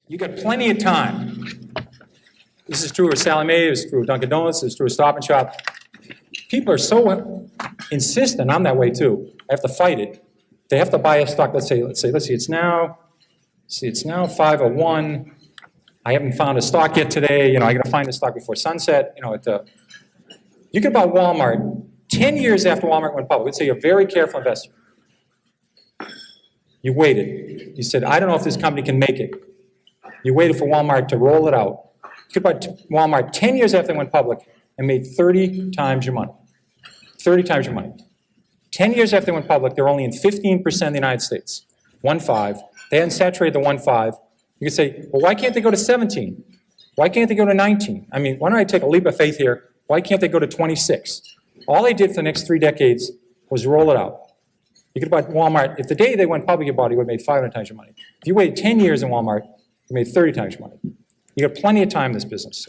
You got plenty of time. This is true of Sally Mae, it's true of Dunkin' Donuts, it's true of Stop and Shop. People are so insistent, I'm that way too. I have to fight it. They have to buy a stock, let's see, it's now 5:01. I haven't found a stock yet today, you know, I gotta find a stock before sunset, you know, you could buy Walmart 10 years after Walmart went public. Let's say you're a very careful investor. You waited. You said, I don't know if this company can make it. You waited for Walmart to roll it out. You could buy Walmart 10 years after they went public and made 30 times your money. 30 times your money. 10 years after they went public, they're only in 15% of the United States. 1.5. They hadn't saturated the 1.5. You could say, well, why can't they go to 17? Why can't they go to 19? I mean, why don't I take a leap of faith here? Why can't they go to 26? All they did for the next 3 decades was roll it out. You could buy Walmart. If the day they went public, you bought it, you would have made 500 times your money. If you waited 10 years in Walmart, you made 30 times your money. You got plenty of time in this business.